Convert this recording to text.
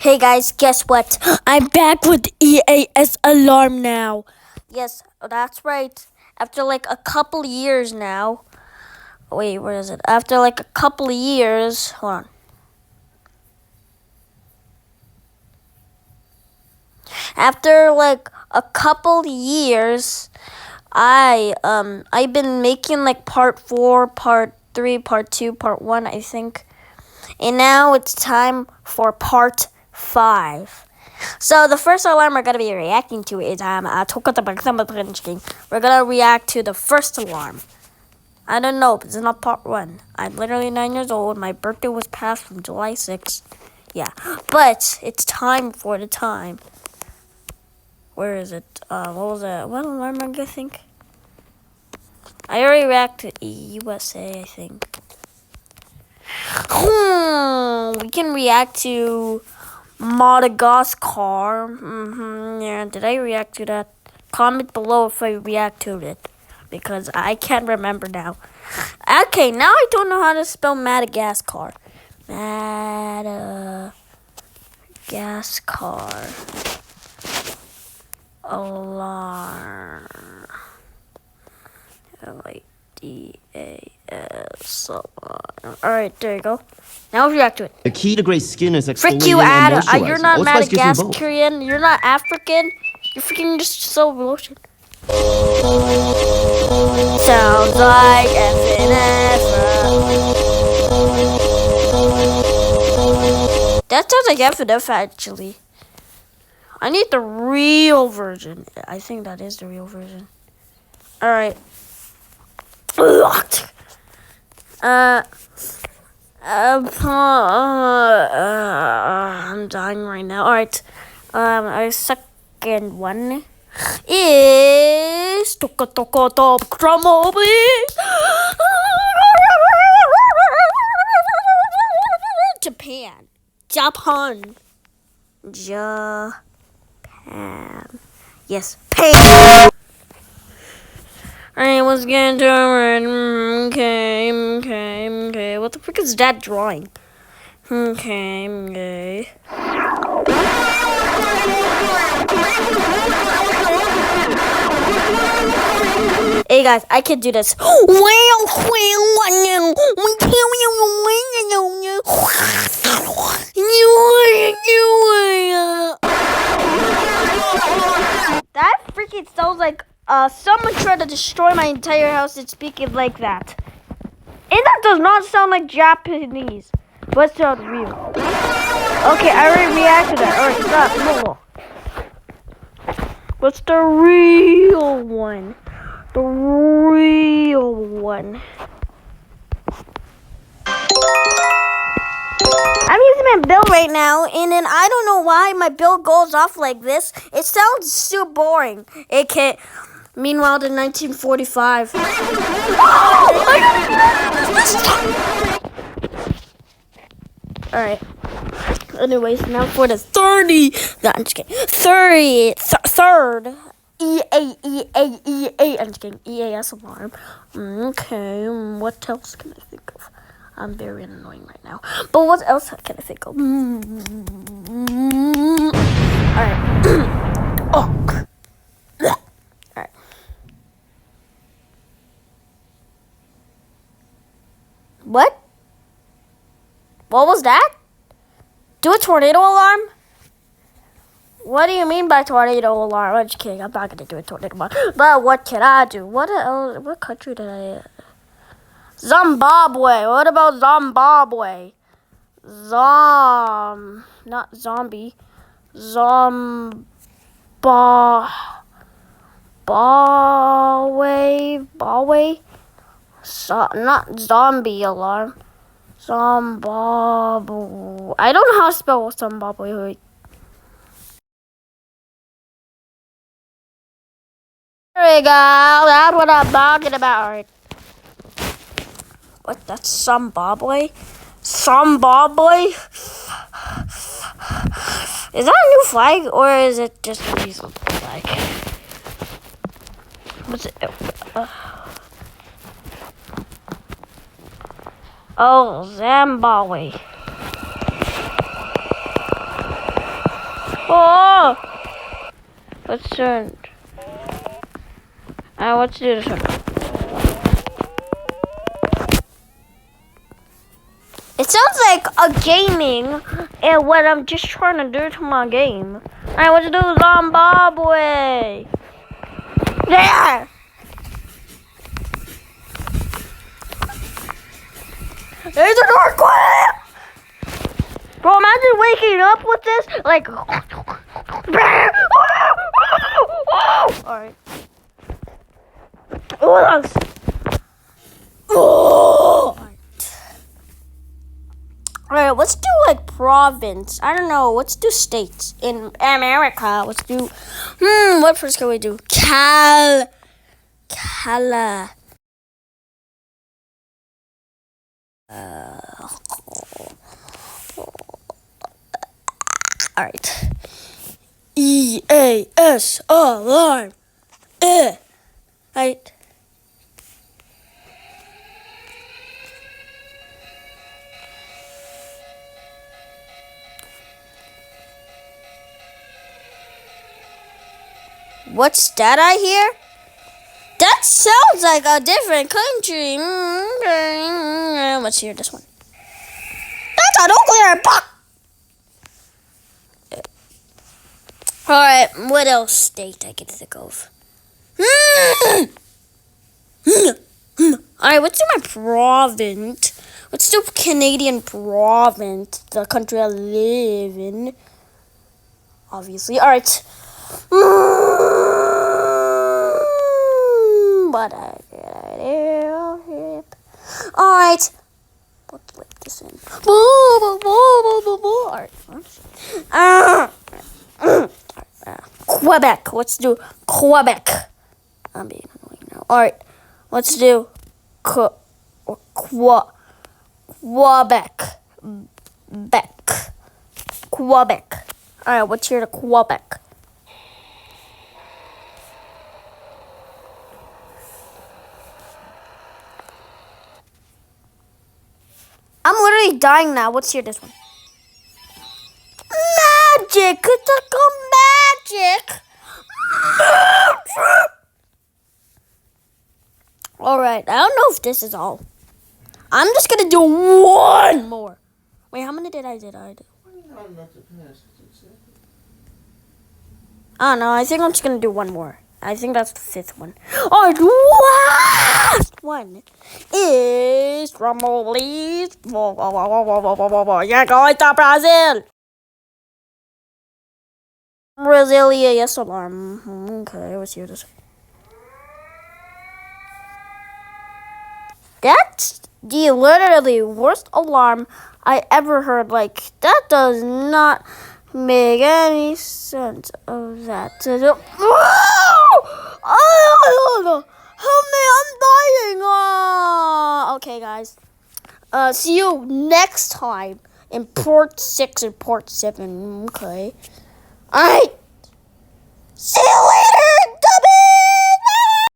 Hey guys, guess what? I'm back with EAS alarm now. Yes, that's right. After like a couple years now. Wait, where is it? After like a couple of years. Hold on. After like a couple years, I've been making like part 4, part 3, part 2, part 1, I think. And now it's time for part 5. So the first alarm we're gonna be reacting to is we're gonna react to the first alarm. I don't know, but it's not part 1. I'm literally 9 years old. My birthday was passed from July 6th. Yeah, but it's time for the time. Where is it? What was it? What alarm am I think? I already reacted to USA, I think. We can react to Madagascar. Yeah, did I react to that? Comment below if I react to it, because I can't remember now. Okay, now I don't know how to spell Madagascar. Madagascar. Alarm. LADAS alarm. Alright, there you go. Now react to it. The key to great skin is Frick you, exfoliating and Ad. moisturizing. You're not Old Spice gives you both. Madagascarian. You're not African. You're freaking just so lotion. Sounds like FNF. That sounds like FNF actually. I need the real version. I think that is the real version. Alright. I'm dying right now. Alright. Our second one is Toka Toka Top Drumroll, please. Japan. Yes, Pan. Alright, let's get into it. Okay. What the frick is that drawing? Okay. Hey guys, I can do this. That freaking sounds like someone tried to destroy my entire house and speaking like that. And that does not sound like Japanese, but it sounds real. Okay, I already reacted to that. Alright, stop. No. What's the real one? The real one. I'm using my bill right now, and then I don't know why my bill goes off like this. It sounds so boring. It can't. Meanwhile, in 1945. Alright. Anyways, now for the 30. No, I'm just kidding. Third. EA. I'm just kidding. EAS alarm. Okay. What else can I think of? I'm very annoying right now. But what else can I think of? Alright. Oh. Alright. What? What was that? Do a tornado alarm? What do you mean by tornado alarm? I'm just kidding. I'm not gonna do a tornado alarm. But what can I do? What country did I? Zimbabwe. What about Zimbabwe? Not zombie. Zimbabwe. Not zombie alarm. Zimbabwe. I don't know how to spell Zimbabwe. Wait. There we go. That's what I'm talking about. Right. What? That's Zimbabwe? Zimbabwe? Is that a new flag, or is it just a recent flag? What's it? Oh, Zimbabwe. Oh! Let's turn. Let's do this one. It sounds like a gaming and what I'm just trying to do to my game. Alright, let's do Zimbabwe. Yeah! There's an earthquake! Bro, imagine waking up with this, like... Alright. Alright, let's do like province. I don't know. Let's do states in America. Let's do... what first can we do? Cala. Alright. EAS alarm. Right. What's that I hear? That sounds like a different country. Let's hear this one. That's a nuclear bomb. Alright, what else state I can think of? Alright, let's do my province. Let's do Canadian province, the country I live in. Obviously. Alright. What a good idea. Alright. Let's let this in. Alright. Quebec. Let's do Quebec. I'm being annoying now. Alright. Let's do Quebec. Quebec. Alright, let's hear the Quebec. I'm literally dying now. Let's hear this one. Magic! It's like a magic! Alright, I don't know if this is all. I'm just gonna do one more. Wait, how many did I do? I don't know. I think I'm just gonna do one more. I think that's the 5th one. Oh, the last one is Ramoli's. You're going to Brazil. Brasilia, yes, alarm. Okay, let's hear this. That's the literally worst alarm I ever heard. Like, that does not make any sense of that. Oh, help me, I'm dying. Okay, guys. See you next time in Port 6 and Port 7. Okay. Alright. See you later.